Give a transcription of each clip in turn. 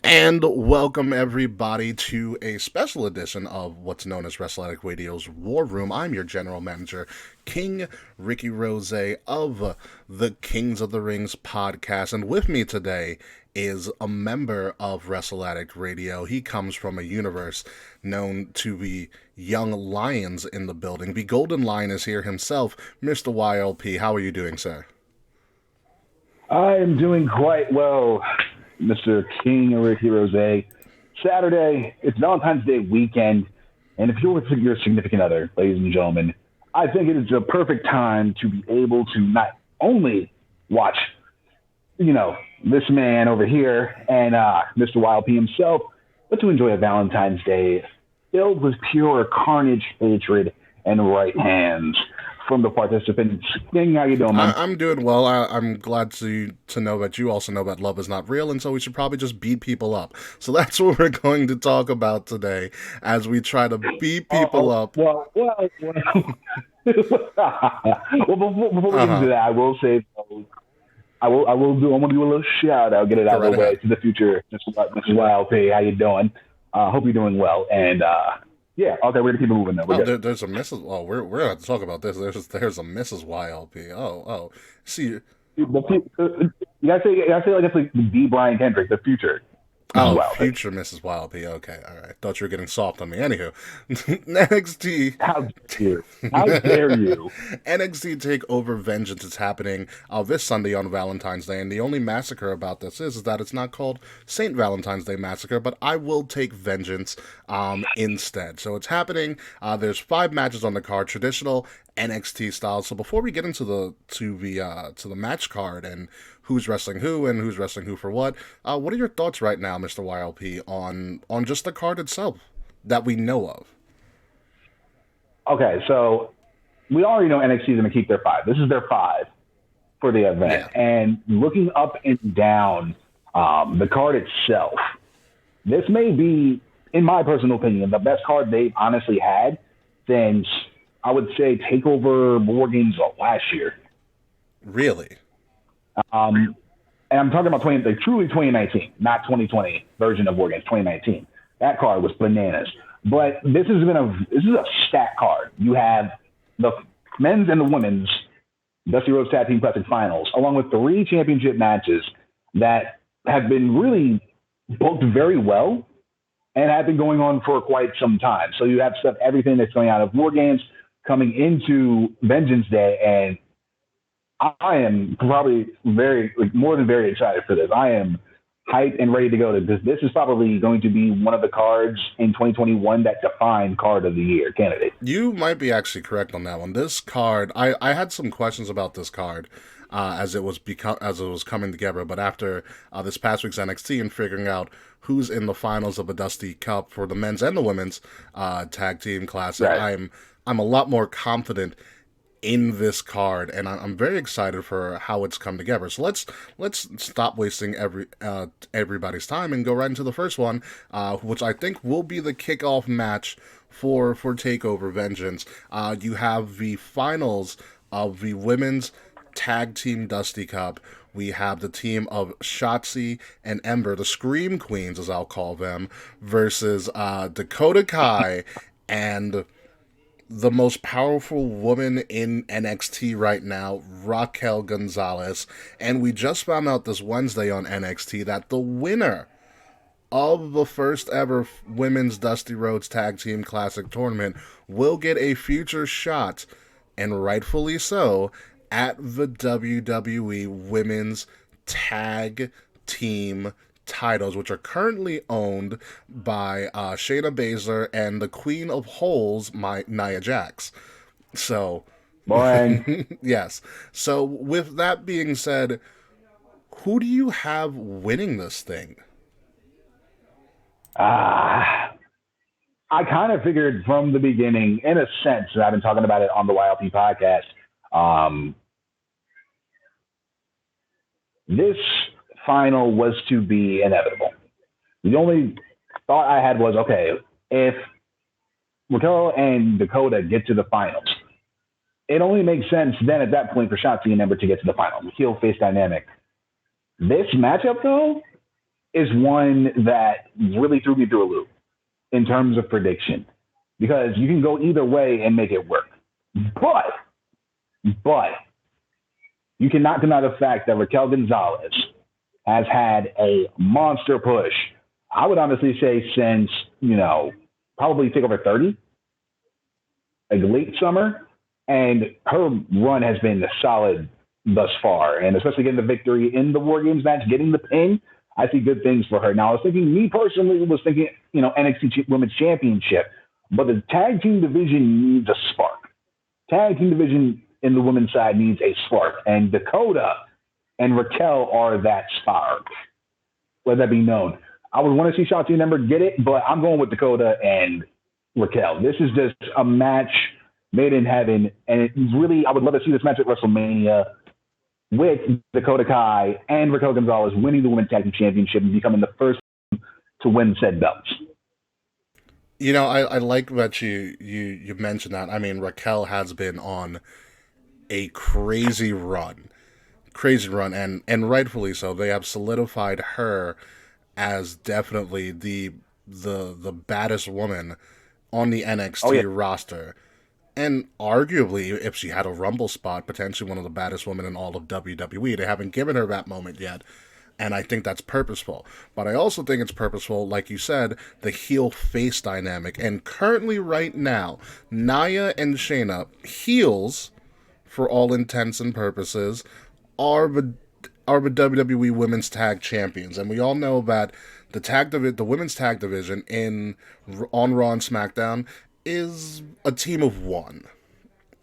And welcome everybody to a special edition of what's known as Wrestletic Radio's War Room. I'm your general manager, King Rickie Rozay of the Kings of the Rings podcast. And with me today is a member of Wrestle Addict Radio. He comes from a universe known to be young lions in the building. The Golden Lion is here himself, Mr. YLP. How are you doing, sir? I am doing quite well, Mr. King Rickie Rozay. Saturday, it's Valentine's Day weekend, and if you're with your significant other, ladies and gentlemen, I think it is a perfect time to be able to not only watch, this man over here and Mr. YLP himself, but to enjoy a Valentine's Day filled with pure carnage, hatred, and right hands from the participants. King, how you doing, man? I'm doing well. I'm glad to know that you also know that love is not real, and so we should probably just beat people up. So that's what we're going to talk about today, as we try to beat people up. Well, before we get into that, I will say, I want to do a little shout out, get it out of the way to the future. Mrs. YLP, how you doing? Hope you're doing well, and yeah, okay, we're gonna keep it moving now. There's a Mrs. Oh, we're gonna have to talk about this. There's a Mrs. YLP. Oh, see, you gotta say like it's like D. Brian Kendrick, the future. Future Mrs. YLP. Okay, all right. Thought you were getting soft on me. Anywho, NXT. How dare you? NXT TakeOver Vengeance is happening this Sunday on Valentine's Day, and the only massacre about this is that it's not called Saint Valentine's Day Massacre, but I will take vengeance instead. So it's happening. There's 5 matches on the card, traditional NXT style. So before we get into the match card and who's wrestling who and who's wrestling who for what are your thoughts right now, Mr. YLP, on just the card itself that we know of? Okay, so we already know NXT is going to keep their 5. This is their 5 for the event. Yeah. And looking up and down the card itself, this may be, in my personal opinion, the best card they've honestly had since, I would say, TakeOver War Games last year. Really? And I'm talking about truly 2019, not 2020 version of War Games, 2019. That card was bananas. But this is a stack card. You have the men's and the women's Dusty Rhodes Tag Team Classic Finals, along with 3 championship matches that have been really booked very well and have been going on for quite some time. So you have everything that's going out of War Games coming into Vengeance Day, and I am probably more than very excited for this. I am hyped and ready to go. This is probably going to be one of the cards in 2021 that define card of the year candidate. You might be actually correct on that one. This card, I had some questions about this card as it was coming together, but after this past week's NXT and figuring out who's in the finals of a Dusty Cup for the men's and the women's tag team classic, right. I'm a lot more confident in this card, and I'm very excited for how it's come together. So let's stop wasting everybody's time and go right into the first one, which I think will be the kickoff match for TakeOver Vengeance. You have the finals of the women's tag team Dusty Cup. We have the team of Shotzi and Ember, the Scream Queens, as I'll call them, versus Dakota Kai and the most powerful woman in NXT right now, Raquel Gonzalez. And we just found out this Wednesday on NXT that the winner of the first ever Women's Dusty Rhodes Tag Team Classic Tournament will get a future shot, and rightfully so, at the WWE Women's Tag Team titles, which are currently owned by Shayna Baszler and the Queen of Holes, Nia Jax. So, yes. So, with that being said, who do you have winning this thing? I kind of figured from the beginning, in a sense, and I've been talking about it on the YLP podcast, this final was to be inevitable. The only thought I had was, okay, if Raquel and Dakota get to the finals, it only makes sense then at that point for Shotzi and Ember to get to the final. The heel face dynamic. This matchup, though, is one that really threw me through a loop in terms of prediction because you can go either way and make it work. But you cannot deny the fact that Raquel Gonzalez has had a monster push. I would honestly say since, probably TakeOver 30, like late summer, and her run has been solid thus far. And especially getting the victory in the War Games match, getting the pin, I see good things for her. Now, me personally was thinking, NXT Women's Championship, but the tag team division needs a spark. Tag team division in the women's side needs a spark, and Dakota and Raquel are that spark. Let that be known. I would want to see Shotzi and Ember get it, but I'm going with Dakota and Raquel. This is just a match made in heaven, and it really, I would love to see this match at WrestleMania with Dakota Kai and Raquel Gonzalez winning the Women's Tag Team Championship and becoming the first to win said belts. I like that you mentioned that. I mean, Raquel has been on a crazy run, and rightfully so. They have solidified her as definitely the baddest woman on the NXT roster. And arguably, if she had a Rumble spot, potentially one of the baddest women in all of WWE. They haven't given her that moment yet, and I think that's purposeful. But I also think it's purposeful, like you said, the heel-face dynamic. And currently, right now, Nia and Shayna, heels, for all intents and purposes, are the WWE Women's Tag Champions. And we all know that the Women's Tag Division on Raw and SmackDown is a team of one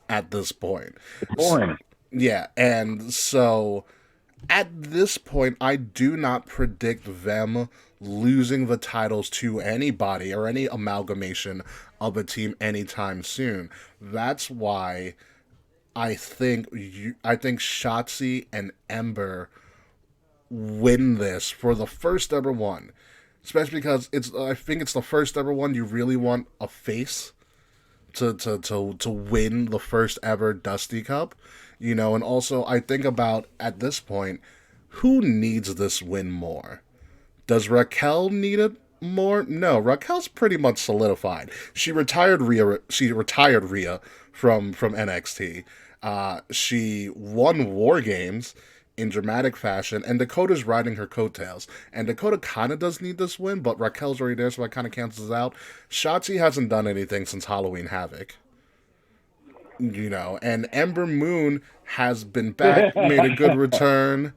at this point. Boring. Yeah, and so at this point, I do not predict them losing the titles to anybody or any amalgamation of a team anytime soon. That's why I think Shotzi and Ember win this for the first ever one. Especially because I think it's the first ever one you really want a face to win the first ever Dusty Cup, and also I think about at this point, who needs this win more? Does Raquel need it more? No, Raquel's pretty much solidified. She retired Rhea from NXT. She won War Games in dramatic fashion, and Dakota's riding her coattails. And Dakota kind of does need this win, but Raquel's already there, so that kind of cancels out. Shotzi hasn't done anything since Halloween Havoc. And Ember Moon has been back, made a good return.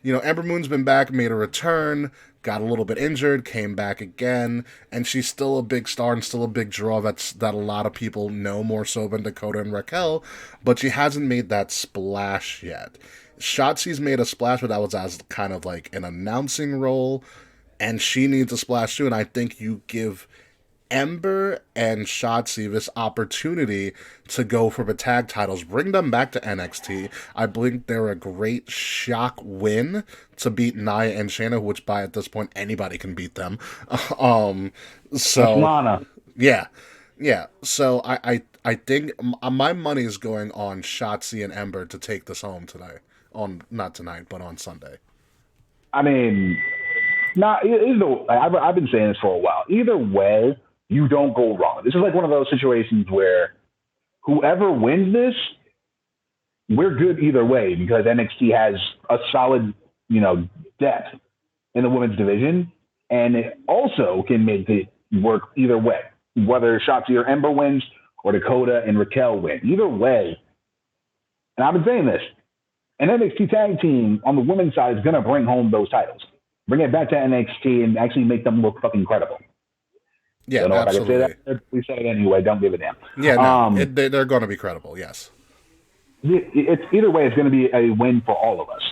Ember Moon's been back, made a return, got a little bit injured, came back again, and she's still a big star and still a big draw that a lot of people know more so than Dakota and Raquel, but she hasn't made that splash yet. Shotzi's made a splash, but that was as kind of like an announcing role, and she needs a splash too, and I think you give Ember and Shotzi this opportunity to go for the tag titles, bring them back to NXT. I believe they're a great shock win to beat Nia and Shayna, which by at this point anybody can beat them. So yeah. So I think my money is going on Shotzi and Ember to take this home today. Not tonight, but on Sunday. I mean, I've been saying this for a while. Either way, you don't go wrong. This is like one of those situations where whoever wins this, we're good either way because NXT has a solid, depth in the women's division, and it also can make it work either way, whether Shotzi or Ember wins or Dakota and Raquel win. Either way, and I've been saying this, an NXT tag team on the women's side is going to bring home those titles. Bring it back to NXT and actually make them look fucking credible. Yeah, absolutely. If I can say that, we said it anyway. Don't give a damn. Yeah, no, they're going to be credible, yes. It's either way, it's going to be a win for all of us.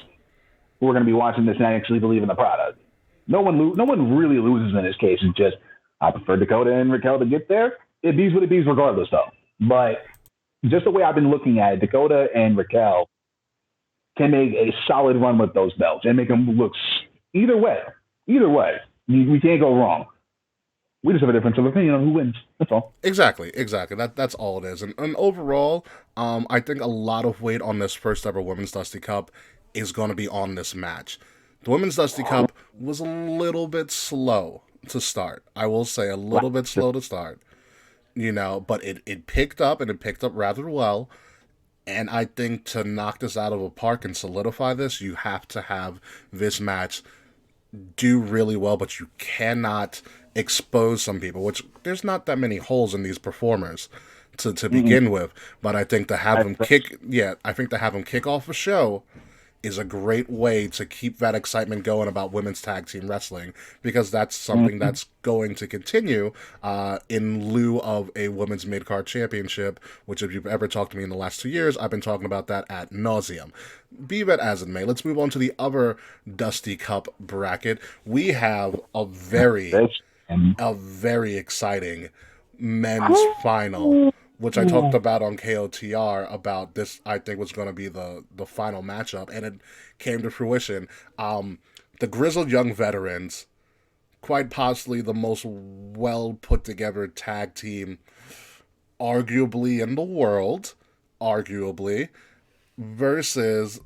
We're going to be watching this and actually believe in the product. No one really loses in this case. It's just, I prefer Dakota and Raquel to get there. It bees what it bees regardless, though. But just the way I've been looking at it, Dakota and Raquel can make a solid run with those belts and make them look either way. We can't go wrong. We just have a difference of opinion on who wins. That's all. Exactly. That's all it is. And overall, I think a lot of weight on this first ever Women's Dusty Cup is going to be on this match. The Women's Dusty Cup was a little bit slow to start. I will say a little bit slow to start. But it picked up, and it picked up rather well. And I think to knock this out of the park and solidify this, you have to have this match do really well, but you cannot expose some people, which there's not that many holes in these performers to begin with. But I think to have them kick off a show is a great way to keep that excitement going about women's tag team wrestling, because that's something that's going to continue in lieu of a women's mid-card championship, which if you've ever talked to me in the last 2 years, I've been talking about that ad nauseum. Be that as it may, let's move on to the other Dusty Cup bracket. We have a very exciting men's final, which I talked about on KOTR about this. I think was going to be the final matchup, and it came to fruition. The Grizzled Young Veterans, quite possibly the most well put together tag team, arguably in the world, versus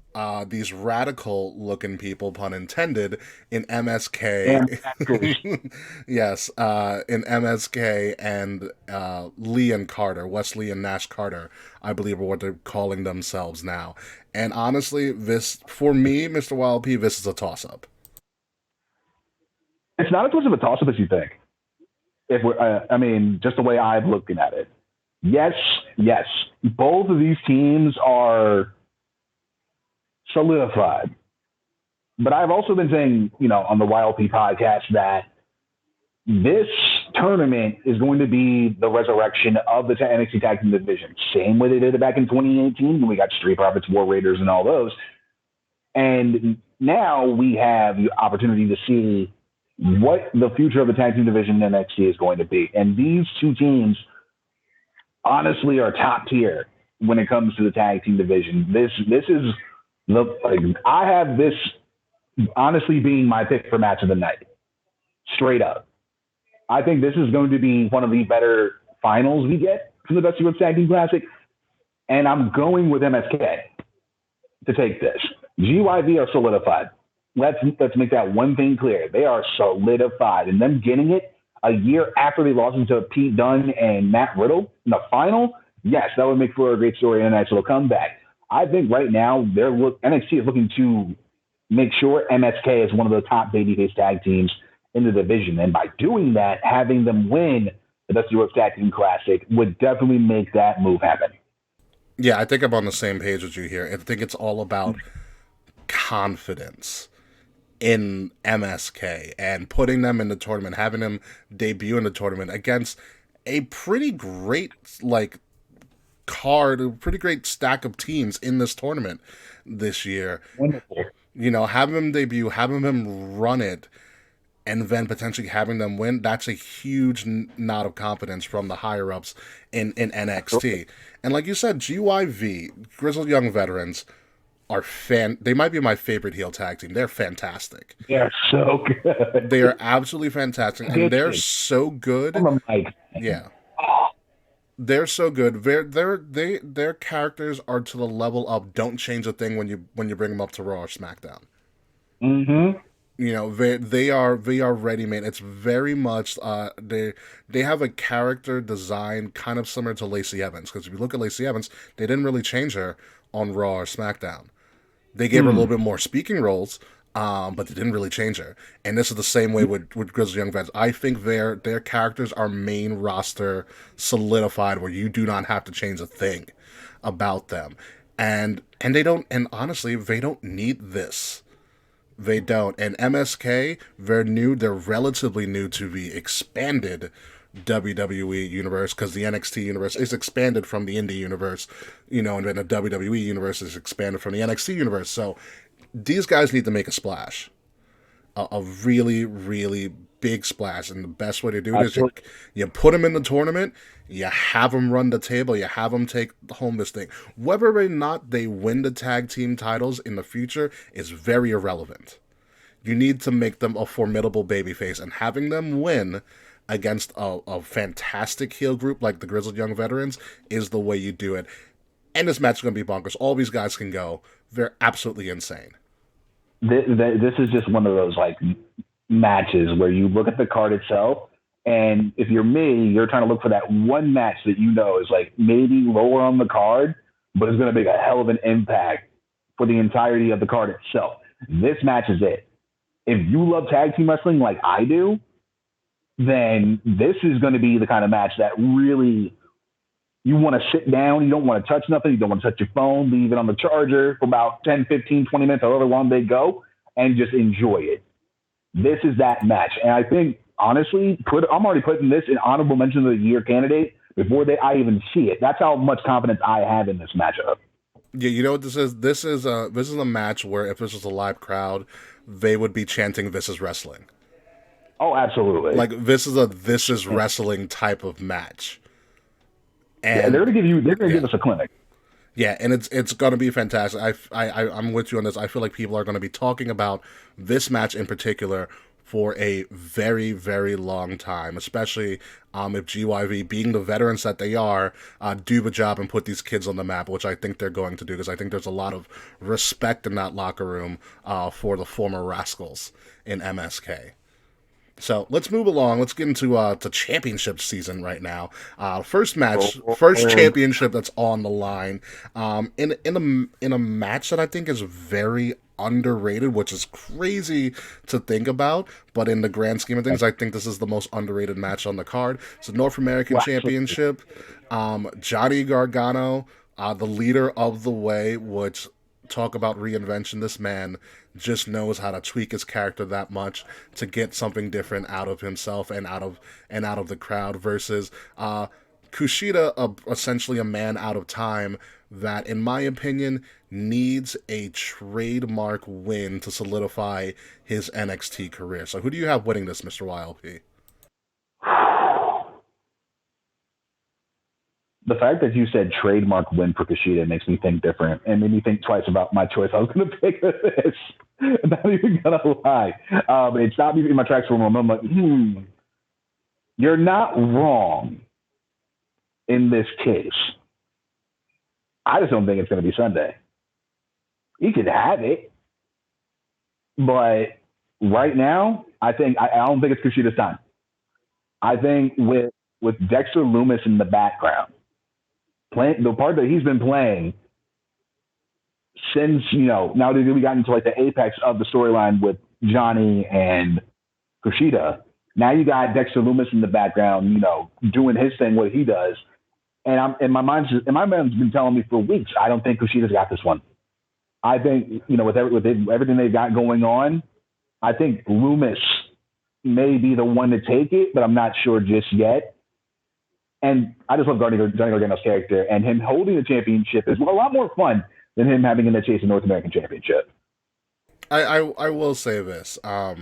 these radical looking people, pun intended, in MSK. Yes, in MSK and Lee and Carter, Wesley and Nash Carter, I believe are what they're calling themselves now. And honestly, this, for me, Mr. YLP, this is a toss-up. It's not as much of a toss-up as you think. If we're, just the way I'm looking at it. Yes. Both of these teams are solidified. But I've also been saying, on the YLP podcast, that this tournament is going to be the resurrection of the NXT Tag Team division. Same way they did it back in 2018 when we got Street Profits, War Raiders, and all those. And now we have the opportunity to see what the future of the tag team division in NXT is going to be. And these two teams honestly are top tier when it comes to the tag team division. This is I have this honestly being my pick for match of the night. Straight up. I think this is going to be one of the better finals we get from the Dusty Rhodes Tag Team Classic. And I'm going with MSK to take this. GYV are solidified. Let's make that one thing clear. They are solidified. And them getting it a year after they lost to Pete Dunne and Matt Riddle in the final, yes, that would make for a great story and a nice little comeback. I think right now NXT is looking to make sure MSK is one of the top babyface tag teams in the division. And by doing that, having them win the Dusty Rhodes Tag Team Classic would definitely make that move happen. Yeah, I think I'm on the same page with you here. I think it's all about confidence in MSK and putting them in the tournament, having them debut in the tournament against a pretty great card, a pretty great stack of teams in this tournament this year. Wonderful. Having them debut, having them run it, and then potentially having them win, that's a huge nod of confidence from the higher-ups in NXT. And like you said, GYV, Grizzled Young Veterans, they might be my favorite heel tag team. They're fantastic. They're so good. They are absolutely fantastic. And they're so good. Yeah. They're so good. Their characters are to the level of don't change a thing when you bring them up to Raw or SmackDown. Mm-hmm. They are ready-made. It's very much they have a character design kind of similar to Lacey Evans, because if you look at Lacey Evans, they didn't really change her on Raw or SmackDown. They gave her a little bit more speaking roles, but they didn't really change her. And this is the same way with Grizzled Young Vets. I think their characters are main roster solidified, where you do not have to change a thing about them. And they don't. And honestly, they don't need this. They don't. And MSK, they're relatively new to the expanded WWE universe, because the NXT universe is expanded from the indie universe, and then the WWE universe is expanded from the NXT universe. So these guys need to make a splash, a really, really big splash. And the best way to do it is you put them in the tournament, you have them run the table, you have them take home this thing. Whether or not they win the tag team titles in the future is very irrelevant. You need to make them a formidable babyface, and having them win against a fantastic heel group like the Grizzled Young Veterans is the way you do it. And this match is going to be bonkers. All these guys can go. They're absolutely insane. this is just one of those like matches where you look at the card itself, and if you're me, you're trying to look for that one match that you know is like maybe lower on the card, but it's going to make a hell of an impact for the entirety of the card itself. This match is it. If you love tag team wrestling like I do, then this is going to be the kind of match that really you want to sit down. You don't want to touch nothing. You don't want to touch your phone. Leave it on the charger for about 10, 15, 20 minutes, however long they go, and just enjoy it. This is that match. And I think, honestly, I'm already putting this in honorable mention of the year candidate before I even see it. That's how much confidence I have in this matchup. Yeah, you know what this is? This is a match where if this was a live crowd, they would be chanting "This is wrestling." Oh, absolutely. Like this is wrestling type of match. And yeah, they're gonna give us a clinic. Yeah, and it's gonna be fantastic. I'm with you on this. I feel like people are gonna be talking about this match in particular for a very, very long time, especially if GYV, being the veterans that they are, do the job and put these kids on the map, which I think they're going to do, because I think there's a lot of respect in that locker room for the former Rascals in MSK. So let's move along. Let's get into the championship season right now. First match, first championship that's on the line. In a match that I think is very underrated, which is crazy to think about, but in the grand scheme of things, I think this is the most underrated match on the card. It's a North American Championship. Johnny Gargano, the leader of the way, which talk about reinvention. This man just knows how to tweak his character that much to get something different out of himself and out of the crowd versus Kushida, essentially a man out of time that, in my opinion, needs a trademark win to solidify his NXT career. So who do you have winning this, Mr. YLP? The fact that you said trademark win for Kushida makes me think different and made me think twice about my choice. I was going to pick this. I'm not even going to lie. It stopped me in my tracks for a moment. I'm like, you're not wrong in this case. I just don't think it's going to be Sunday. He could have it. But right now, I don't think it's Kushida's time. I think with Dexter Lumis in the background, the part that he's been playing since, now that we got into like the apex of the storyline with Johnny and Kushida, now you got Dexter Lumis in the background, doing his thing, what he does. And my mind's been telling me for weeks, I don't think Kushida's got this one. I think, with everything they've got going on, I think Lumis may be the one to take it, but I'm not sure just yet. And I just love Johnny Gargano's character, and him holding the championship is a lot more fun than him having in the chase a North American Championship. I will say this. I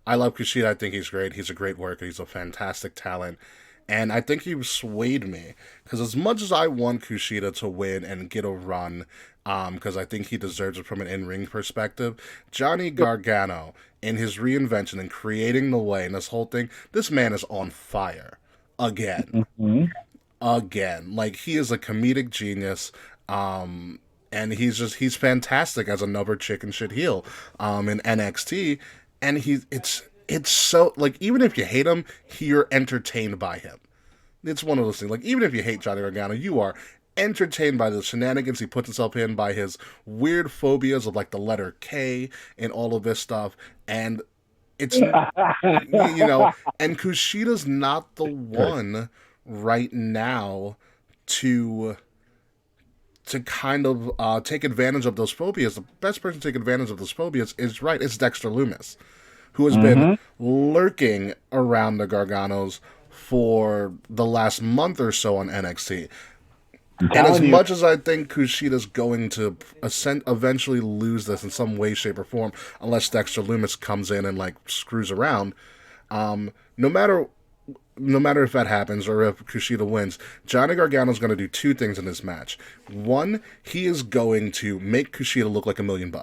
love Kushida. I think he's great. He's a great worker. He's a fantastic talent. And I think he swayed me. Because as much as I want Kushida to win and get a run, because I think he deserves it from an in-ring perspective, Johnny Gargano, in his reinvention and creating the way and this whole thing, this man is on fire. Again. Mm-hmm. Again. Like, he is a comedic genius. And he's fantastic as another chicken shit heel in NXT. And it's so, like, even if you hate him, you're entertained by him. It's one of those things. Like, even if you hate Johnny Gargano, you are entertained by the shenanigans he puts himself in, by his weird phobias of, like, the letter K and all of this stuff. And it's, and Kushida's not the one right now to kind of take advantage of those phobias. The best person to take advantage of those phobias is Dexter Lumis, who has been lurking around the Garganos for the last month or so on NXT. And as much as I think Kushida's going to eventually lose this in some way, shape, or form, unless Dexter Lumis comes in and like screws around, no matter if that happens or if Kushida wins, Johnny Gargano's going to do two things in this match. One, he is going to make Kushida look like $1 million.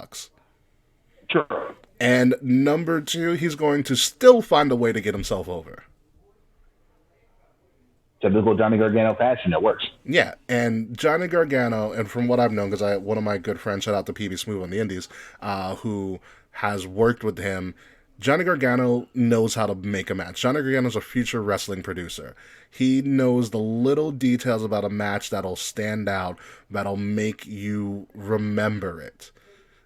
Sure. And number two, he's going to still find a way to get himself over. typical Johnny Gargano fashion. It works. Yeah, and Johnny Gargano, and from what I've known, because one of my good friends, shout out to PB Smooth on the Indies, who has worked with him, Johnny Gargano knows how to make a match. Johnny Gargano's a future wrestling producer. He knows the little details about a match that'll stand out, that'll make you remember it.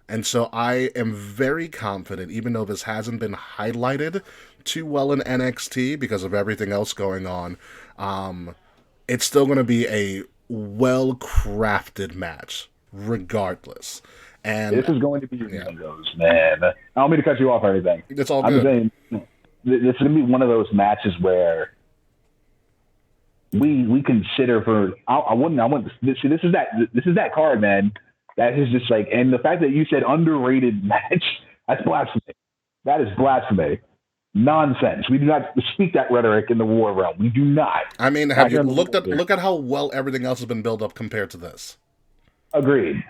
And so I am very confident, even though this hasn't been highlighted too well in NXT because of everything else going on, it's still going to be a well-crafted match, regardless. And this is going to be one of those, man. I don't mean to cut you off or anything. It's all I'm good. saying this is going to be one of those matches where we consider for. I wouldn't. This is that card, man. That is just like, and the fact that you said underrated match, that's blasphemy. That is blasphemy. Nonsense. We do not speak that rhetoric in the war realm. We do not. I mean, have you look at how well everything else has been built up compared to this? Agreed.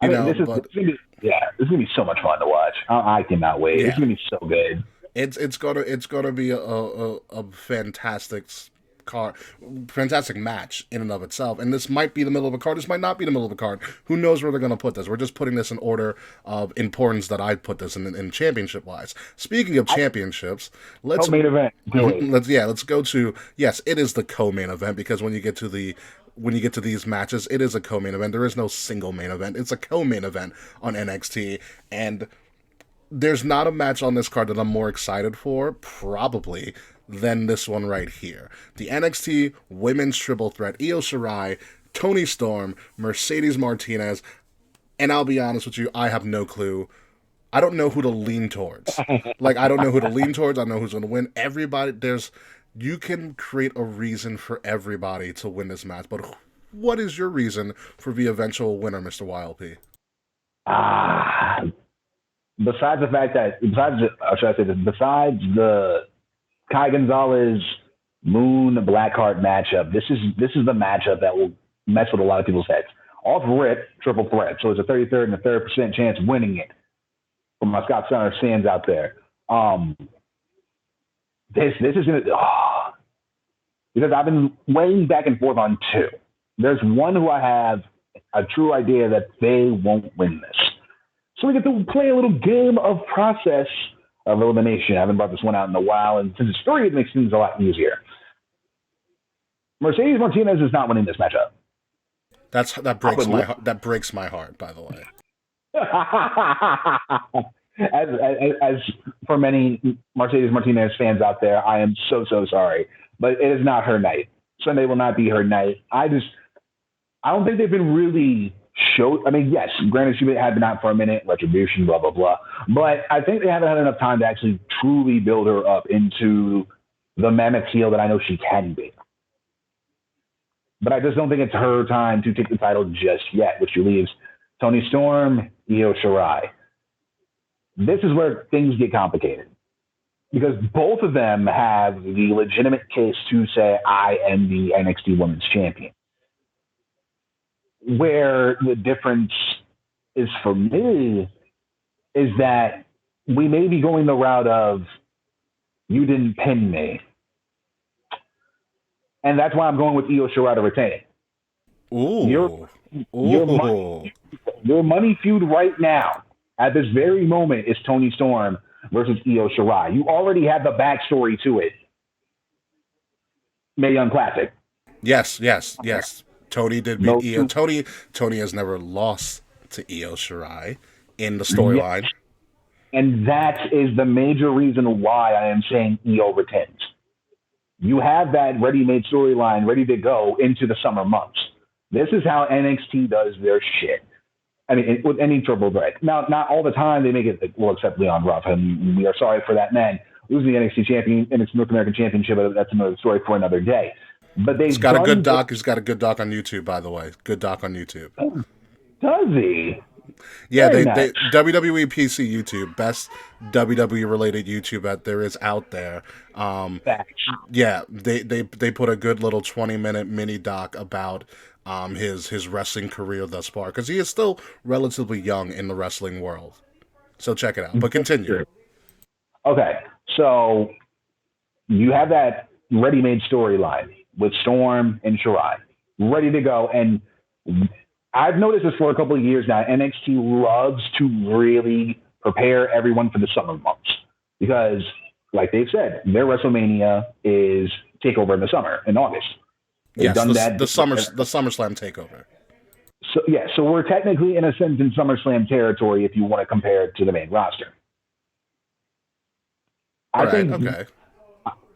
This is gonna be so much fun to watch. I cannot wait. Yeah. It's gonna be so good. It's gonna be a fantastic match in and of itself. And this might be the middle of a card. This might not be the middle of a card. Who knows where they're gonna put this? We're just putting this in order of importance that I'd put this in championship wise. Speaking of championships, let's co-main event. Let's go to, yes, it is the co-main event, because when you get to these matches, it is a co-main event. There is no single main event. It's a co-main event on NXT, and there's not a match on this card that I'm more excited for, probably, than this one right here. The NXT Women's Triple Threat, Io Shirai, Toni Storm, Mercedes Martinez, and I'll be honest with you, I have no clue. I don't know who to lean towards. I don't know who to lean towards. I know who's going to win. You can create a reason for everybody to win this match, but what is your reason for the eventual winner, Mr. YLP? Besides the Kai Gonzalez Moon Blackheart matchup, this is the matchup that will mess with a lot of people's heads. Off rip, triple threat. So it's a 33rd and a 3rd% chance of winning it. From my Scott Steiner fans out there. This is gonna because I've been weighing back and forth on two. There's one who I have a true idea that they won't win this. So we get to play a little game of process of elimination. I haven't brought this one out in a while, and since it's 3, it makes things a lot easier. Mercedes Martinez is not winning this matchup. That breaks my heart, by the way. As for many Mercedes Martinez fans out there, I am so sorry, but it is not her night. Sunday will not be her night. I don't think they've been really showed. I mean, yes, granted, she had been out for a minute, retribution, blah blah blah, but I think they haven't had enough time to actually truly build her up into the mammoth heel that I know she can be. But I just don't think it's her time to take the title just yet, which leaves Toni Storm, Io Shirai. This is where things get complicated because both of them have the legitimate case to say, I am the NXT Women's Champion. Where the difference is for me is that we may be going the route of, you didn't pin me. And that's why I'm going with Io Shirai to retain it. Ooh. Your money feud right now, at this very moment, is Toni Storm versus Io Shirai. You already have the backstory to it. Mae Young Classic. Yes. Toni did beat Io. Toni has never lost to Io Shirai in the storyline. Yes. And that is the major reason why I am saying Io retains. You have that ready-made storyline ready to go into the summer months. This is how NXT does their shit. I mean, with any triple threat. Now, not all the time they make it, well, except Leon Ruff, and we are sorry for that man losing the NXT North American Championship. That's another story for another day. But he's got a good doc. He's got a good doc on YouTube, by the way. Good doc on YouTube. Does he? Yeah, they WWE PC YouTube, best WWE related YouTube that there is out there. Yeah, they put a good little 20-minute mini doc about his wrestling career thus far, because he is still relatively young in the wrestling world. So check it out. But continue. Okay, so you have that ready-made storyline with Storm and Shirai ready to go. And I've noticed this for a couple of years now. NXT loves to really prepare everyone for the summer months because, like they've said, their WrestleMania is TakeOver in the summer in August. They've Yes, done the that. SummerSlam takeover. So yeah, so we're technically in a sense in SummerSlam territory if you want to compare it to the main roster. I think Okay.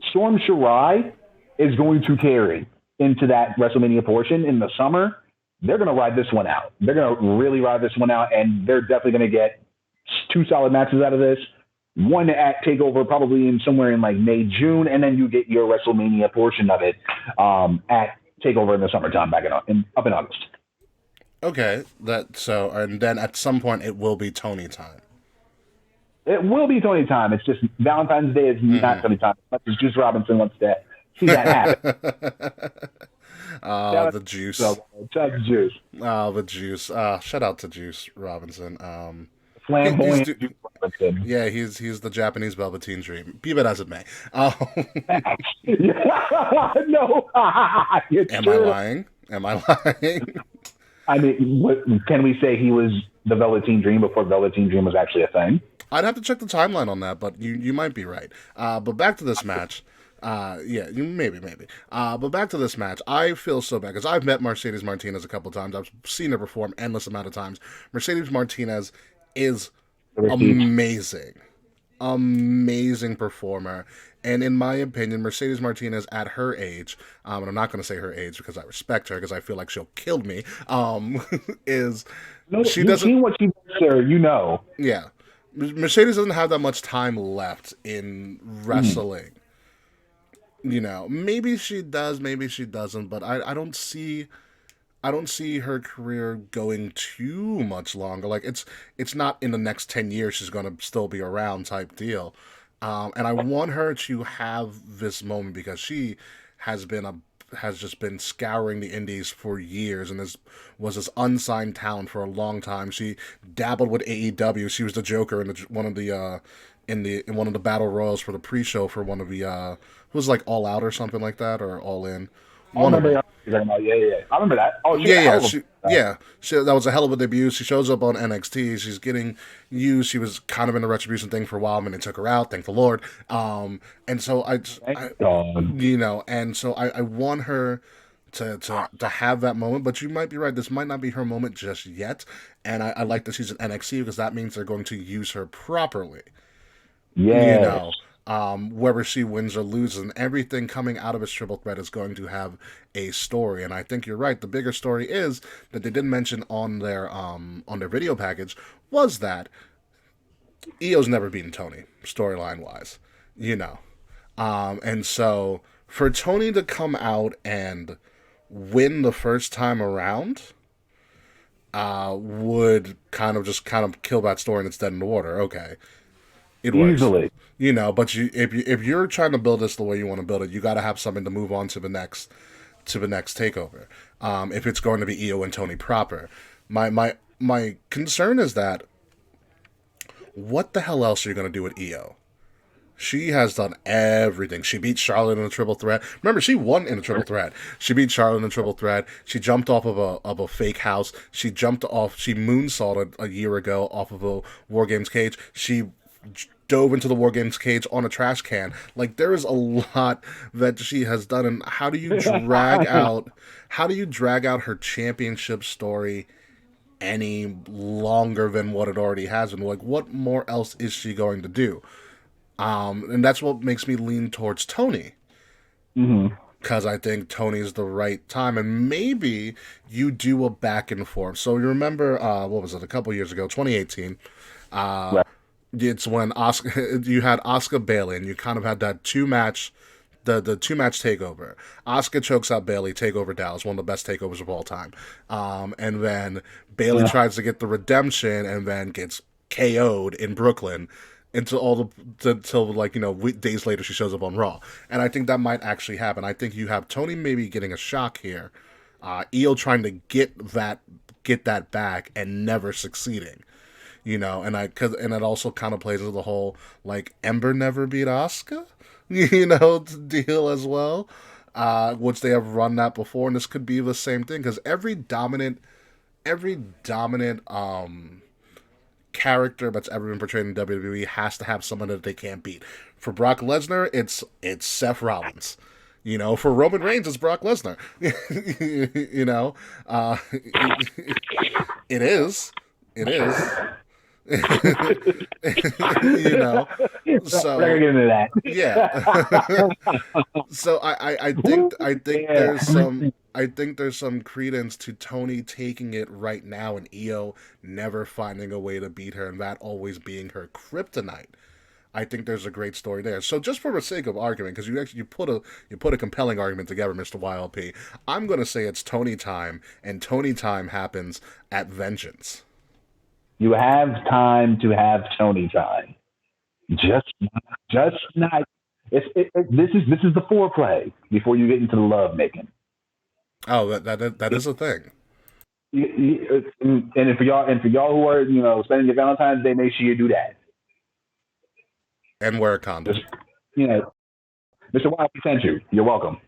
Storm Shirai is going to carry into that WrestleMania portion in the summer. They're going to ride this one out. They're going to really ride this one out, and they're definitely going to get 2 solid matches out of this. One at TakeOver probably in somewhere in like May, June, and then you get your WrestleMania portion of it at TakeOver in the summertime up in August. Okay, and then at some point it will be Tony time. It will be Tony time. It's just Valentine's Day is not Tony time. As much as Juice Robinson wants to see that happen. The juice. Chuck's juice. The juice. Shout out to Juice Robinson. Flamboyant Juice Robinson. Yeah, he's the Japanese Velveteen Dream. Be that as it may. No. Am I lying? I mean, can we say he was the Velveteen Dream before Velveteen Dream was actually a thing? I'd have to check the timeline on that, but you might be right. But back to this match. Maybe. But back to this match. I feel so bad because I've met Mercedes Martinez a couple of times. I've seen her perform endless amount of times. Mercedes Martinez is amazing. Amazing performer. And in my opinion, Mercedes Martinez at her age, and I'm not going to say her age because I respect her because I feel like she'll kill me, she doesn't... seen what she does, sir, you know. Yeah. Mercedes doesn't have that much time left in wrestling. Maybe she does, maybe she doesn't, but I don't see her career going too much longer. Like it's not in the next 10 years she's going to still be around type deal. And I want her to have this moment because she has just been scouring the indies for years and was this unsigned talent for a long time. She dabbled with AEW. She was the Joker in one of the battle royals for the pre-show for one of the it was like All Out or something like that, or All In. Yeah. I remember that. Oh, that was a hell of a debut. She shows up on NXT. She's getting used. She was kind of in the Retribution thing for a while, and they took her out. Thank the Lord. And so I want her to have that moment. But you might be right. This might not be her moment just yet. And I like that she's in NXT because that means they're going to use her properly. Yeah. Whether she wins or loses, and everything coming out of this triple threat is going to have a story. And I think you're right. The bigger story is that they didn't mention on their video package was that Io's never beaten Tony storyline wise, and so for Tony to come out and win the first time around would kind of kill that story and it's dead in the water. Okay. It works. Easily. But if you're trying to build this the way you want to build it, you got to have something to move on to the next takeover. If it's going to be Io and Tony proper, my concern is that what the hell else are you going to do with Io? She has done everything. She beat Charlotte in a triple threat. Remember, she won in a triple threat. She beat Charlotte in a triple threat. She jumped off of a fake house. She moonsaulted a year ago off of a War Games cage. She dove into the War Games cage on a trash can. Like, there is a lot that she has done, and how do you drag out her championship story any longer than what it already has been? Like, what more else is she going to do? And that's what makes me lean towards Tony. Because I think Tony's the right time, and maybe you do a back and forth. So you remember, what was it, a couple years ago, 2018, right. It's when you had Asuka Bayley, and you kind of had that two-match takeover. Asuka chokes out Bayley, takeover Dallas, one of the best takeovers of all time. And then Bayley tries to get the redemption, and then gets KO'd in Brooklyn until days later she shows up on Raw. And I think that might actually happen. I think you have Tony maybe getting a shock here, Io trying to get that back and never succeeding. And it also kind of plays into the whole, like, Ember never beat Asuka, deal as well, which they have run that before, and this could be the same thing because every dominant character that's ever been portrayed in WWE has to have someone that they can't beat. For Brock Lesnar, it's Seth Rollins. For Roman Reigns, it's Brock Lesnar. It is. It is. We're not gonna get into that. Yeah. So I think there's some credence to Tony taking it right now and Io never finding a way to beat her and that always being her kryptonite. I think there's a great story there. So just for the sake of argument, because you put a compelling argument together, Mr. YLP, I'm gonna say it's Tony time, and Tony time happens at Vengeance. You have time to have Tony time. Just, just not. This is the foreplay before you get into the love making. Oh, that is a thing. And for y'all who are spending your Valentine's Day, make sure you do that. And wear a condom. Just, Mr. Wild, we sent you. You're welcome.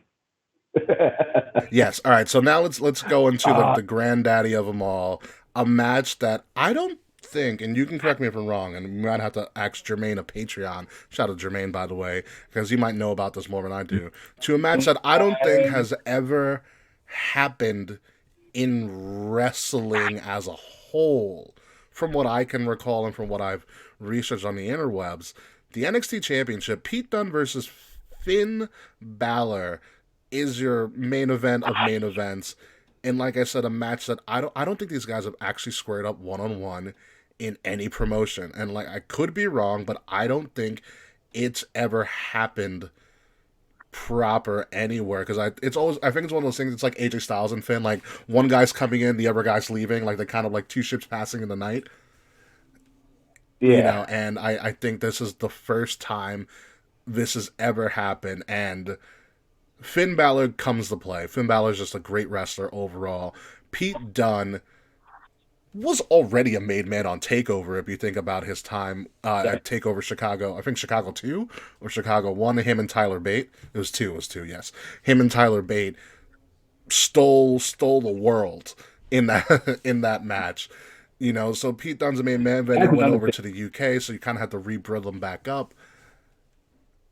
Yes. All right. So now let's go into the granddaddy of them all. A match that I don't think, and you can correct me if I'm wrong, and we might have to ask Jermaine a Patreon. Shout out to Jermaine, by the way, because he might know about this more than I do. To a match that I don't think has ever happened in wrestling as a whole, from what I can recall and from what I've researched on the interwebs. The NXT Championship, Pete Dunne versus Finn Balor, is your main event of main events. And like I said, a match that I don't think these guys have actually squared up one-on-one in any promotion. And like, I could be wrong, but I don't think it's ever happened proper anywhere. Because I think it's one of those things. It's like AJ Styles and Finn. Like, one guy's coming in, the other guy's leaving. Like, they're kind of like two ships passing in the night. Yeah. And I think this is the first time this has ever happened. And Finn Balor comes to play. Finn Balor is just a great wrestler overall. Pete Dunne was already a made man on TakeOver if you think about his time at TakeOver Chicago. I think Chicago 2 or Chicago 1, him and Tyler Bate. It was 2, yes. Him and Tyler Bate stole the world in that match. So Pete Dunne's a main man, then he went over to the UK, so you kind of had to rebuild him back up.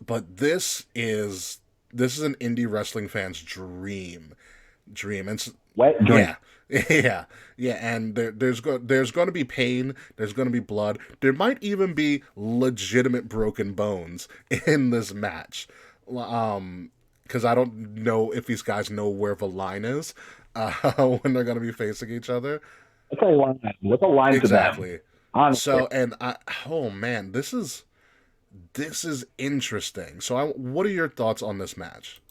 But this is an indie wrestling fan's dream. And Wet dream. Yeah. And there's going to be pain. There's going to be blood. There might even be legitimate broken bones in this match. Because I don't know if these guys know where the line is when they're going to be facing each other. What's a line? What's a line Exactly. to them? Honestly. So, and oh man, this is interesting. So, what are your thoughts on this match?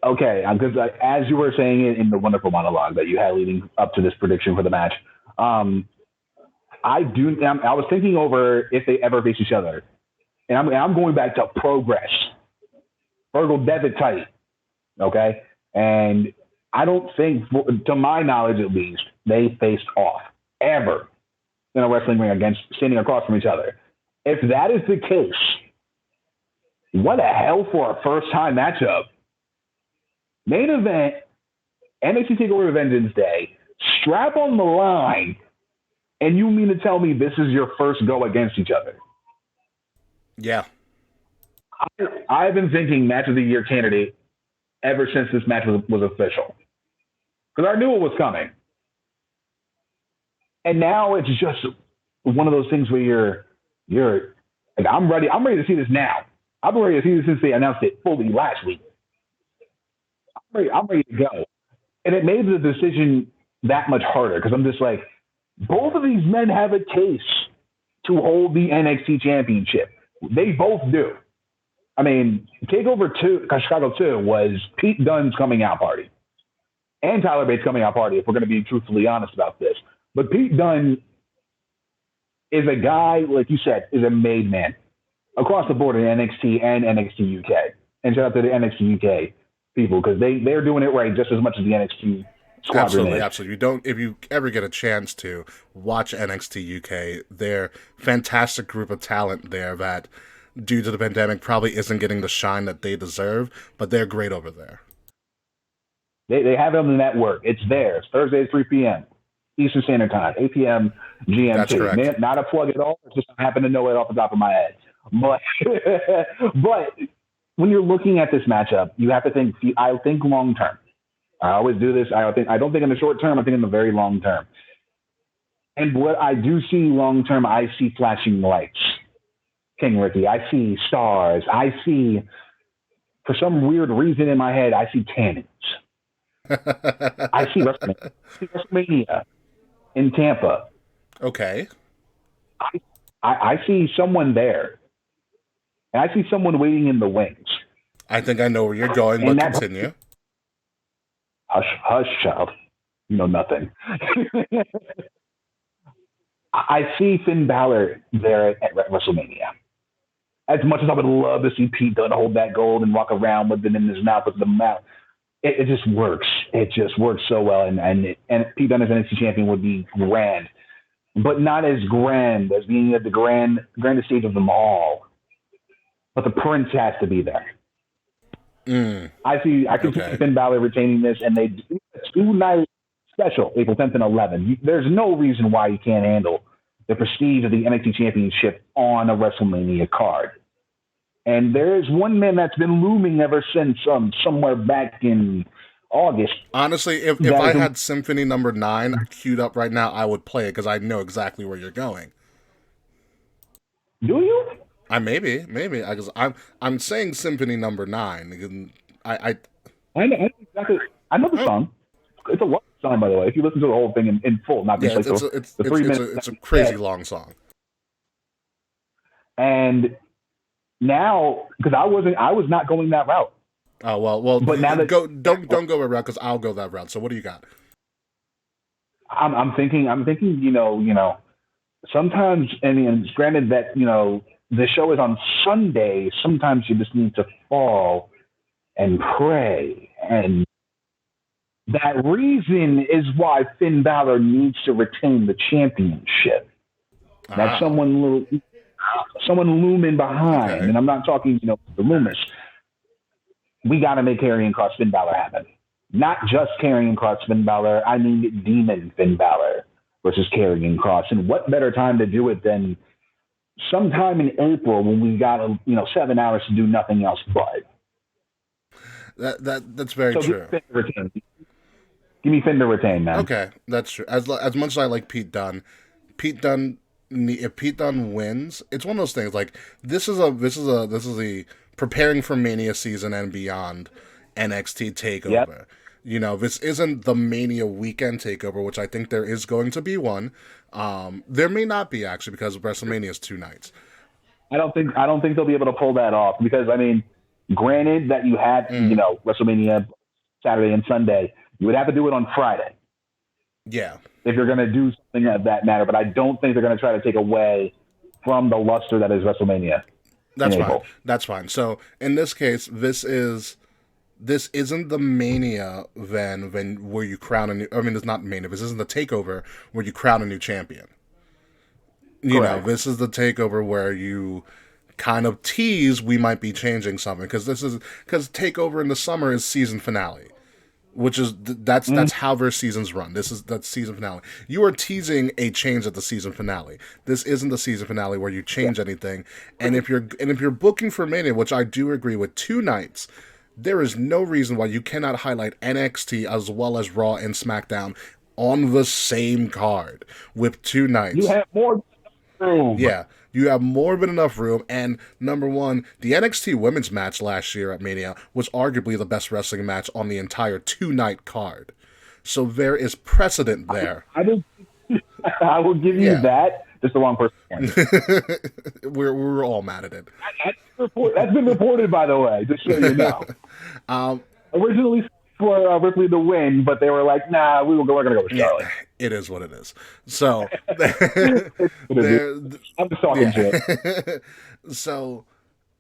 Okay, because as you were saying it in the wonderful monologue that you had leading up to this prediction for the match, I was thinking over if they ever face each other, and I'm going back to Progress, Virgil Devitt tight, okay, and I don't think, to my knowledge at least, they faced off ever in a wrestling ring against standing across from each other. If that is the case, what the hell for a first time matchup? Main event, NXT TakeOver Vengeance Day, strap on the line, and you mean to tell me this is your first go against each other? Yeah. I've been thinking match of the year candidate ever since this match was official. Because I knew it was coming. And now it's just one of those things where you're like, I'm ready to see this now. I've been ready to see this since they announced it fully last week. I'm ready to go. And it made the decision that much harder because I'm just like, both of these men have a case to hold the NXT championship. They both do. I mean, TakeOver 2, Chicago 2 was Pete Dunne's coming out party and Tyler Bates' coming out party, if we're going to be truthfully honest about this. But Pete Dunne is a guy, like you said, is a made man across the board in NXT and NXT UK. And shout out to the NXT UK people because they're doing it right just as much as the NXT squadron is. Absolutely. If you ever get a chance to watch NXT UK, they're a fantastic group of talent there that due to the pandemic, probably isn't getting the shine that they deserve, but they're great over there. They have it on the network. It's there. It's Thursday at 3 p.m. Eastern Standard Time, 8 p.m. GMT. That's correct. Not a plug at all. I just happen to know it off the top of my head. But, but when you're looking at this matchup, you have to think. I think long term. I always do this. I don't think in the short term. I think in the very long term. And what I do see long term, I see flashing lights. King Rickie. I see stars. I see, for some weird reason in my head, I see cannons. I see WrestleMania in Tampa. Okay. I see someone there. And I see someone waiting in the wings. I think I know where you're going, but continue. Hush, hush, child. You know nothing. I see Finn Balor there at WrestleMania. As much as I would love to see Pete Dunne hold that gold and walk around with it in his mouth with the mouth, it just works. It just works so well. And Pete Dunne as NXT champion would be grand, but not as grand as being at the grandest stage of them all. But the Prince has to be there. I can see Finn Balor retaining this, and they do a 2-night special, April 10th and 11th. There's no reason why you can't handle the prestige of the NXT Championship on a WrestleMania card. And there is one man that's been looming ever since somewhere back in August. Honestly, if I had Symphony number 9 queued up right now, I would play it because I know exactly where you're going. Do you? Maybe. Because I'm saying Symphony number 9. I know exactly. I know the song. It's a long song, by the way. If you listen to the whole thing in full, not just the 3 minutes. It's a crazy long song. And now, because I was not going that route. Oh well. But now don't go that route because I'll go that route. So what do you got? I'm thinking. You know. Sometimes, and granted that the show is on Sunday. Sometimes you just need to fall and pray, and that reason is why Finn Balor needs to retain the championship. That's someone looming behind, and I'm not talking the Loomis. We got to make Karrion Kross Finn Balor happen. Not just Karrion Kross Finn Balor. I mean Demon Finn Balor versus Karrion Kross. And what better time to do it than sometime in April when we got 7 hours to do nothing else but. That's very true. Give me Finn to retain, man. Okay, that's true. As much as I like Pete Dunne, if Pete Dunne wins, it's one of those things. Like this is a preparing for Mania season and beyond NXT TakeOver. Yep. This isn't the Mania weekend TakeOver, which I think there is going to be one. There may not be actually because WrestleMania is 2 nights. I don't think they'll be able to pull that off because granted that you had WrestleMania Saturday and Sunday, you would have to do it on Friday. Yeah. If you're going to do something of that matter, but I don't think they're going to try to take away from the luster that is WrestleMania. That's fine. That's fine. So in this case, this isn't the Mania then where you crown a new. I mean, it's not Mania. This isn't the TakeOver where you crown a new champion. This is the TakeOver where you kind of tease we might be changing something because TakeOver in the summer is season finale. Which is that's how their seasons run. That's season finale. You are teasing a change at the season finale. This isn't the season finale where you change anything. And if you're booking for Mania, which I do agree with, 2 nights, there is no reason why you cannot highlight NXT as well as Raw and SmackDown on the same card with 2 nights. You have more room. Yeah. You have more than enough room, and number one, the NXT women's match last year at Mania was arguably the best wrestling match on the entire 2-night card. So there is precedent there. I will give you that. Just the wrong person. We're all mad at it. That's been reported, by the way, just so you know. Originally for Ripley to win, but they were like, "Nah, we're going to go with Charlotte." Yeah, it is what it is. So, I'm just talking shit. So,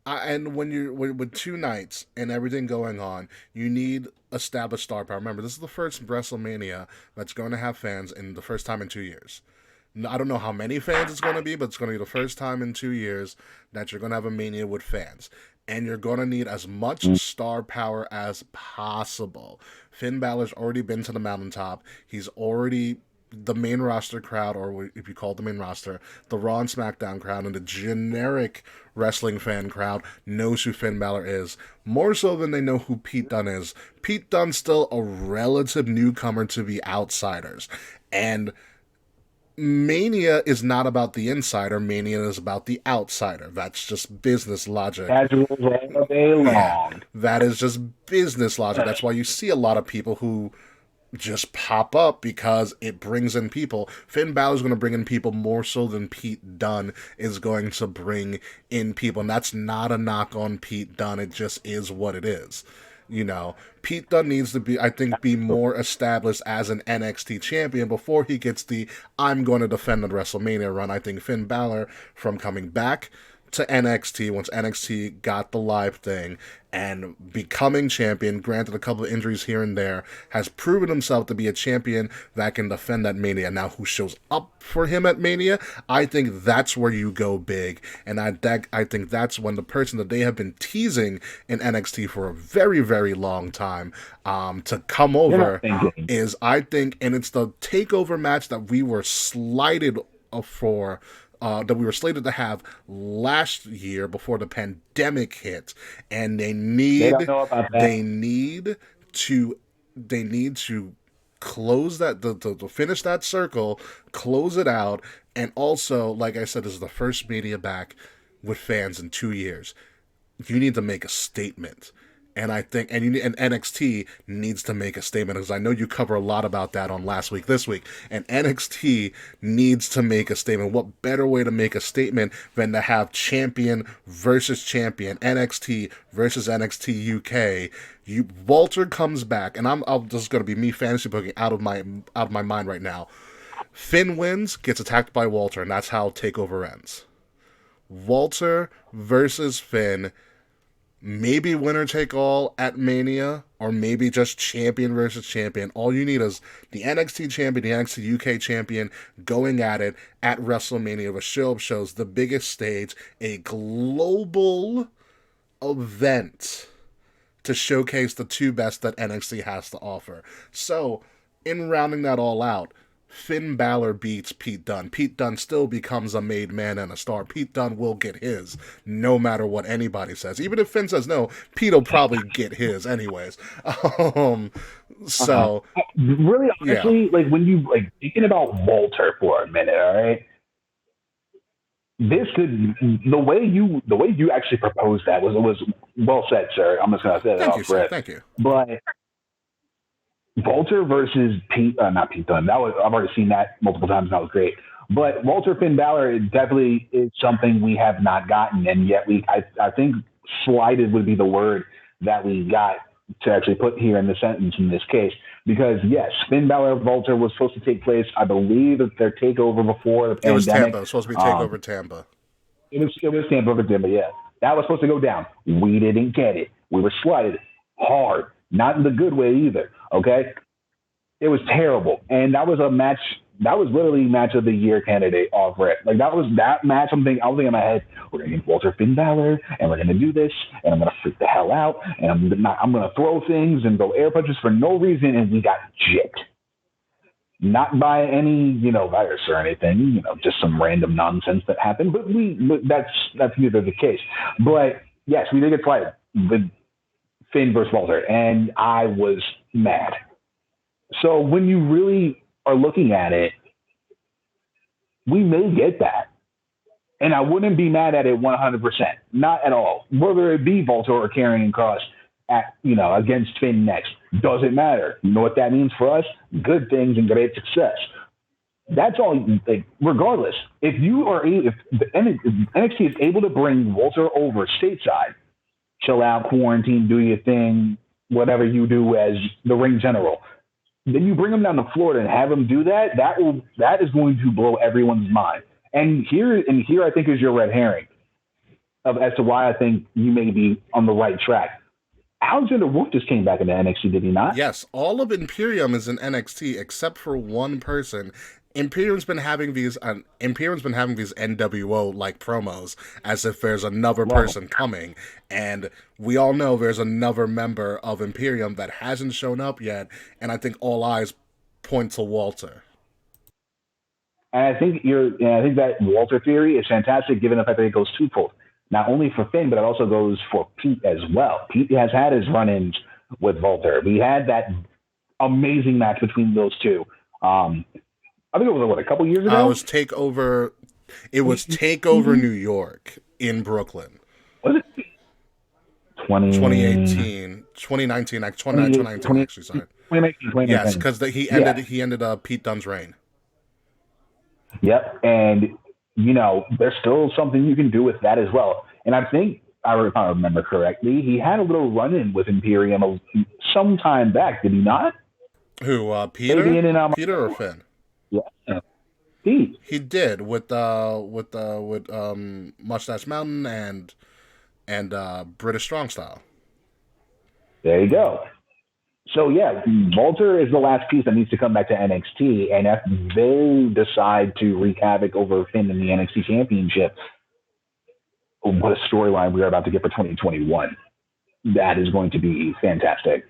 and when you're with 2 nights and everything going on, you need established star power. Remember, this is the first WrestleMania that's going to have fans in the first time in 2 years. I don't know how many fans it's going to be, but it's going to be the first time in 2 years that you're going to have a Mania with fans. And you're going to need as much star power as possible. Finn Balor's already been to the mountaintop. He's already the main roster crowd, or if you call it the main roster, the Raw and SmackDown crowd, and the generic wrestling fan crowd knows who Finn Balor is, more so than they know who Pete Dunne is. Pete Dunne's still a relative newcomer to the outsiders. And Mania is not about the insider. Mania is about the outsider. That's just business logic. Casuals all day long. That is just business logic. That's why you see a lot of people who just pop up because it brings in people. Finn Balor's going to bring in people more so than Pete Dunne is going to bring in people. And that's not a knock on Pete Dunne. It just is what it is. You know, Pete Dunne needs to be, I think, be more established as an NXT champion before he gets the I'm going to defend the WrestleMania run. I think Finn Balor, from coming back to NXT once NXT got the live thing and becoming champion, granted a couple of injuries here and there, has proven himself to be a champion that can defend that Mania. Now, who shows up for him at Mania? I think that's where you go big, and I think that's when the person that they have been teasing in NXT for a very, very long time to come over is, I think, and it's the TakeOver match that we were slighted for, that we were slated to have last year before the pandemic hit, and they need to close that, to finish that circle, close it out, and also, like I said, this is the first Mania back with fans in 2 years. You need to make a statement. And I think, and NXT needs to make a statement, because I know you cover a lot about that on Last Week, This Week. And NXT needs to make a statement. What better way to make a statement than to have champion versus champion, NXT versus NXT UK? Walter comes back, and I'm just going to be me fantasy booking out of my mind right now. Finn wins, gets attacked by Walter, and that's how TakeOver ends. Walter versus Finn. Maybe winner take all at Mania, or maybe just champion versus champion. All you need is the NXT champion, the NXT UK champion going at it at WrestleMania. A show of shows, the biggest stage, a global event to showcase the two best that NXT has to offer. So, in rounding that all out, Finn Balor beats Pete Dunne. Pete Dunne still becomes a made man and a star. Pete Dunne will get his, no matter what anybody says. Even if Finn says no, Pete will probably get his anyways. Really, honestly, like when you thinking about Walter for a minute, all right? This could, the way you actually proposed that was well said, sir. I'm just gonna say that off rip. Thank you. But Walter versus not Pete Dunne. I've already seen that multiple times, and that was great. But Walter Finn Balor definitely is something we have not gotten, and yet I think slighted would be the word that we got to actually put here in the sentence in this case. Because yes, Finn Balor Walter was supposed to take place, I believe, at their takeover before the pandemic. It was Tampa. It was supposed to be TakeOver Tampa. It was Tampa over Tampa, yeah. That was supposed to go down. We didn't get it. We were slighted hard. Not in the good way either, okay? It was terrible. And that was a match, that was literally match of the year candidate off rip. Like, that was that match. I was thinking in my head, we're going to get Walter Finn Balor, and we're going to do this, and I'm going to freak the hell out, and I'm going to throw things and go air punches for no reason, and we got gypped. Not by any, virus or anything, just some random nonsense that happened, but that's neither the case. But yes, we did get slighted with Finn versus Walter, and I was mad. So when you really are looking at it, we may get that. And I wouldn't be mad at it 100%. Not at all. Whether it be Walter or Karrion Kross against Finn next, doesn't matter. You know what that means for us? Good things and great success. That's all. Regardless, if the NXT is able to bring Walter over stateside, chill out, quarantine, do your thing, whatever you do as the ring general, then you bring him down to Florida and have him do that. That is going to blow everyone's mind. And here I think is your red herring as to why I think you may be on the right track. Alexander Wolf just came back into NXT, did he not? Yes, all of Imperium is in NXT except for one person, Imperium's been having these NWO like promos as if there's another person coming, and we all know there's another member of Imperium that hasn't shown up yet, and I think all eyes point to Walter. And I think that Walter theory is fantastic, given the fact that it goes twofold. Not only for Finn, but it also goes for Pete as well. Pete has had his run-ins with Walter. We had that amazing match between those two. I think it was, a couple years ago? It was TakeOver New York in Brooklyn. Was it 2018, 2019, actually, 2019, sorry. 2019. Yes, because he ended Pete Dunne's reign. Yep, and, there's still something you can do with that as well. And I think, if I remember correctly, he had a little run-in with Imperium some time back, did he not? Who, Peter? Peter or Finn? Yeah, Pete. He did with Mustache Mountain and British Strong Style. There you go. So yeah, Walter is the last piece that needs to come back to NXT, and if they decide to wreak havoc over Finn in the NXT Championship, what a storyline we are about to get for 2021. That is going to be fantastic.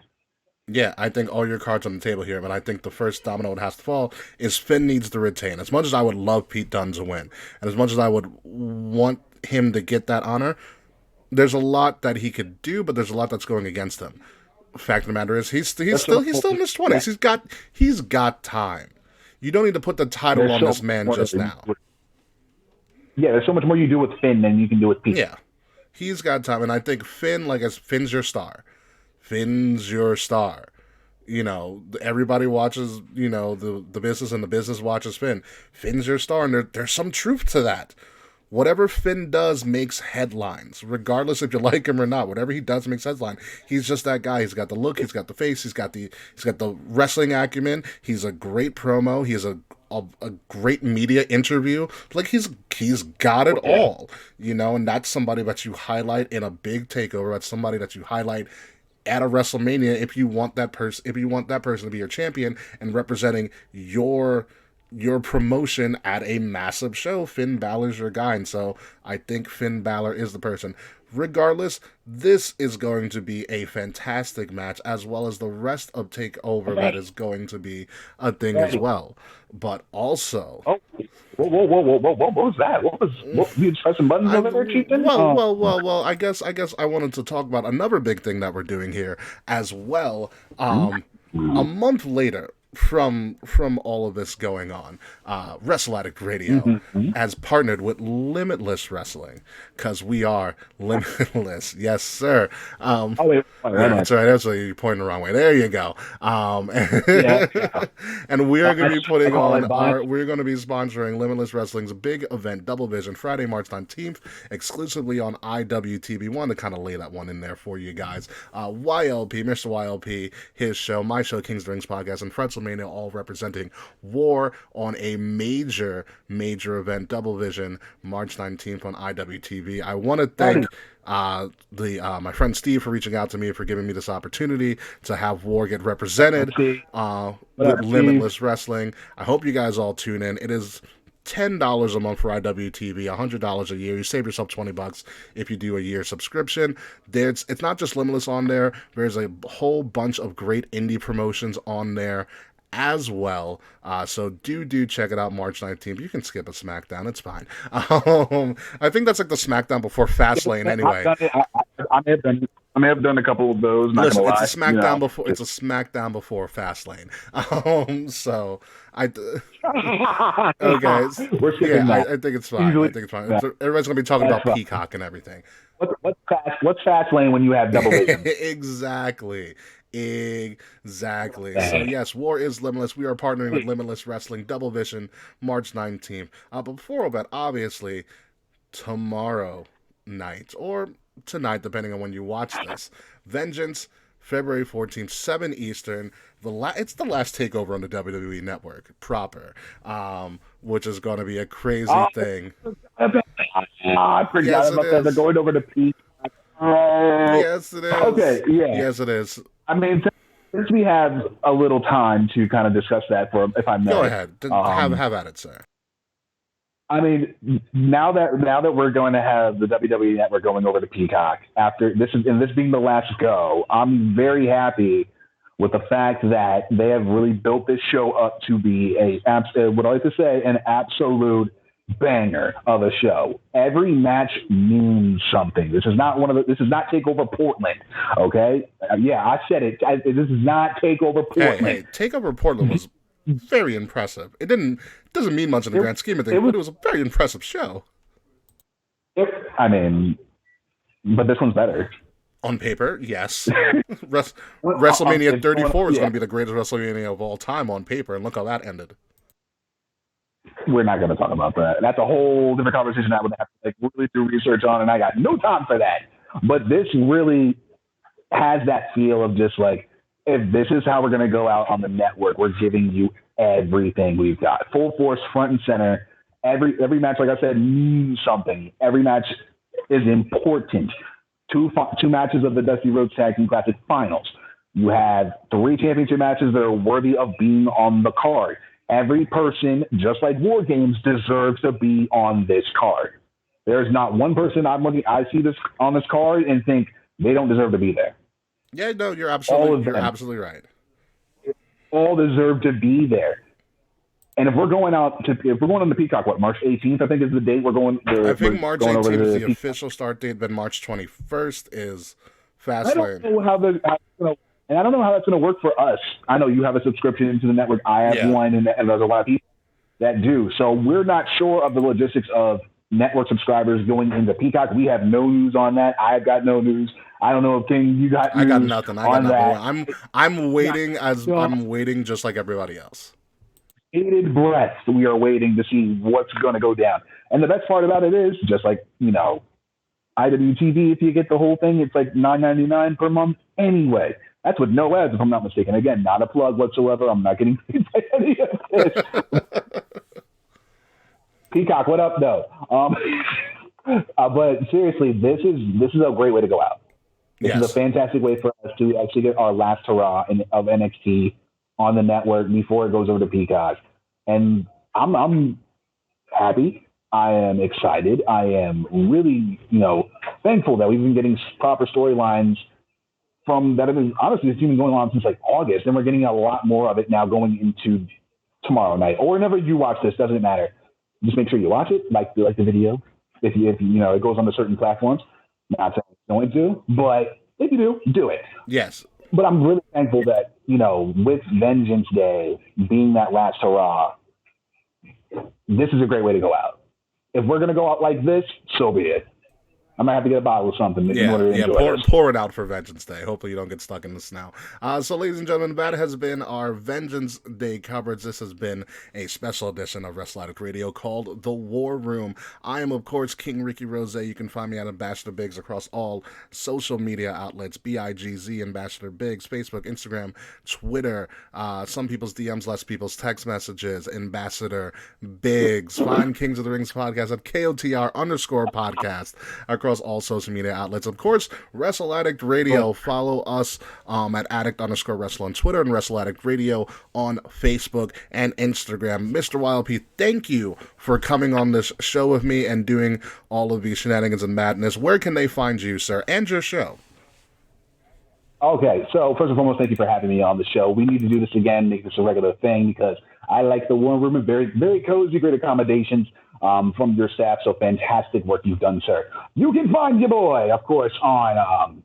Yeah, I think all your cards on the table here, but I think the first domino that has to fall is Finn needs to retain. As much as I would love Pete Dunne to win, and as much as I would want him to get that honor, there's a lot that he could do, but there's a lot that's going against him. Fact of the matter is, he's still in his 20s. He's got time. You don't need to put the title on this man just now. Yeah, there's so much more you do with Finn than you can do with Pete. Yeah, he's got time, and I think Finn, Finn's your star. Finn's your star. Everybody watches, the business, and the business watches Finn. Finn's your star, and there's some truth to that. Whatever Finn does makes headlines, regardless if you like him or not. Whatever he does makes headlines. He's just that guy. He's got the look. He's got the face. He's got the wrestling acumen. He's a great promo. He has a great media interview. He's got it all, and that's somebody that you highlight in a big takeover. That's somebody that you highlight at a WrestleMania if you want that person to be your champion and representing your promotion at a massive show. Finn Balor's your guy, and so I think Finn Balor is the person. Regardless, this is going to be a fantastic match, as well as the rest of TakeOver that is going to be a thing as well. But also... Whoa, what was that? What you pressing buttons over there, Chieftain? Well, I guess I wanted to talk about another big thing that we're doing here as well. A month later from all of this going on, Wrestle Addict Radio has partnered with Limitless Wrestling, because we are limitless. Yes, sir. That's right. That's what you're pointing the wrong way. There you go. And we are going to be we're going to be sponsoring Limitless Wrestling's big event, Double Vision, Friday, March 19th, exclusively on IWTV. Wanted to kind of lay that one in there for you guys. YLP, Mr. YLP, his show, my show, King's Rings Podcast, and Fretzelmania, all representing War on a major event, Double Vision, March 19th on IWTV. I want to thank my friend Steve for reaching out to me, for giving me this opportunity to have War get represented with Limitless Wrestling. I hope you guys all tune in. It is $10 a month for IWTV, $100 a year. You save yourself $20 if you do a year subscription. It's not just Limitless on there. There's a whole bunch of great indie promotions on there as well. So do check it out March 19th. You can skip a SmackDown. It's fine. I think that's like the SmackDown before Fastlane anyway. I may have done a couple of those. Listen, it's a SmackDown before. It's a SmackDown before Fastlane. So okay. We're skipping that. I think it's fine. I think it's fine. Everybody's gonna be talking about Peacock and everything. What's Fastlane when you have Double Vision? Exactly. So yes, War is Limitless. We are partnering with Limitless Wrestling, Double Vision, March 19th. But before all that, obviously, tomorrow night, or tonight, depending on when you watch this, Vengeance, February 14th, 7 Eastern. It's the last takeover on the WWE Network proper, which is going to be a crazy thing. I forgot about that. They're going over to Peacock. Yes, it is. Okay, yeah. Yes, it is. I mean, since we have a little time to kind of discuss that, for if I may, Go ahead. Have at it, sir. I mean, now that we're going to have the WWE Network going over to Peacock after this being the last go, I'm very happy with the fact that they have really built this show up to be what I like to say, an absolute banger of a show. Every match means something. This is not TakeOver Portland, okay? Yeah, I said it. This is not TakeOver Portland. Hey, TakeOver Portland was very impressive. It doesn't mean much in the grand scheme of things, but it was a very impressive show. But this one's better. On paper, yes. WrestleMania 34 is going to be the greatest WrestleMania of all time on paper, and look how that ended. We're not going to talk about that. That's a whole different conversation I would have to really do research on, and I got no time for that. But this really has that feel of just like, if this is how we're going to go out on the network, we're giving you everything we've got. Full force, front and center. Every match, like I said, means something. Every match is important. Two matches of the Dusty Rhodes Tag Team Classic Finals. You have 3 championship matches that are worthy of being on the card. Every person, just like War Games, deserves to be on this card. There's not one person I see this on this card and think they don't deserve to be there. Yeah, no, you're absolutely right. All deserve to be there. And if we're going on the Peacock, March 18th, I think is the date we're going. I think March 18th is the official start date. Then March 21st is Fastlane. I don't know how that's going to work for us. I know you have a subscription into the network. I have one, and there's a lot of people that do. So we're not sure of the logistics of network subscribers going into Peacock. We have no news on that. I've got no news. I don't know if you got news. I got nothing. I'm waiting I'm waiting just like everybody else. Bated breath, we are waiting to see what's going to go down. And the best part about it is, just like, IWTV, if you get the whole thing, it's like $9.99 per month anyway. That's with no ads, if I'm not mistaken. Again, not a plug whatsoever. I'm not getting paid by any of this. Peacock, what up, though? But seriously, this is a great way to go out. This is a fantastic way for us to actually get our last hurrah of NXT on the network before it goes over to Peacock. And I'm happy. I am excited. I am really, thankful that we've been getting proper storylines from that have been, honestly, it's been going on since like August, and we're getting a lot more of it now going into tomorrow night. Or whenever you watch this, doesn't matter. Just make sure you watch it, like the video. If it goes on to certain platforms. Not saying it's going to, but if you do it. Yes. But I'm really thankful that, with Vengeance Day being that last hurrah, this is a great way to go out. If we're going to go out like this, so be it. I might have to get a bottle of something in order to enjoy it. Pour it out for Vengeance Day. Hopefully you don't get stuck in the snow. So, ladies and gentlemen, that has been our Vengeance Day coverage. This has been a special edition of Wrestle Addict Radio called The War Room. I am, of course, King Rickie Rozay. You can find me at Ambassador Biggs across all social media outlets. BIGZ, Ambassador Biggs, Facebook, Instagram, Twitter. Some people's DMs, less people's text messages. Ambassador Biggs. Find Kings of the Rings podcast at KOTR_podcast across all social media outlets. Of course, Wrestle Addict Radio. Follow us at Addict_Wrestle on Twitter and Wrestle Addict Radio on Facebook and Instagram. Mr. YLP, thank you for coming on this show with me and doing all of these shenanigans and madness. Where can they find you, sir, and your show? Okay, so first and foremost, thank you for having me on the show. We need to do this again, make this a regular thing, because I like the War Room and very, very cozy, great accommodations from your staff. So fantastic work you've done, sir. You can find your boy, of course, on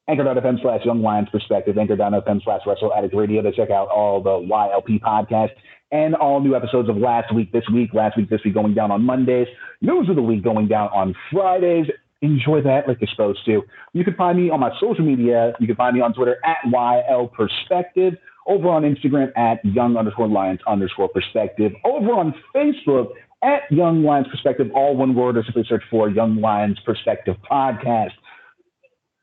Anchor.fm/Young Lions Perspective, Anchor.fm/Wrestle Addict Radio to check out all the YLP podcasts and all new episodes of last week, this week, this week going down on Mondays, News of the Week going down on Fridays. Enjoy that like you're supposed to. You can find me on my social media. You can find me on Twitter at YL Perspective, over on Instagram at Young_Lions_Perspective, over on Facebook at Young Lions Perspective, all one word, or simply search for Young Lions Perspective Podcast.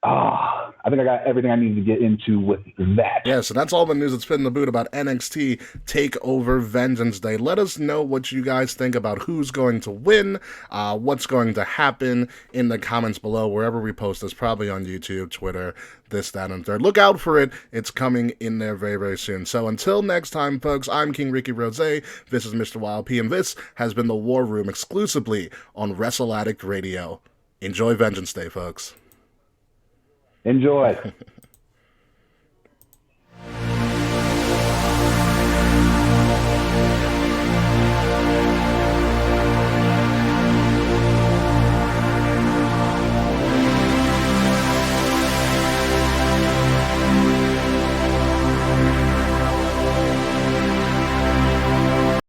I think I got everything I need to get into with that. Yeah, so that's all the news that's been in the boot about NXT TakeOver Vengeance Day. Let us know what you guys think about who's going to win, what's going to happen in the comments below, wherever we post this, probably on YouTube, Twitter, this, that, and third. Look out for it. It's coming in there very, very soon. So until next time, folks, I'm King Rickie Rozay. This is Mr. Wild P, and this has been the War Room exclusively on Wrestle Addict Radio. Enjoy Vengeance Day, folks. Enjoy.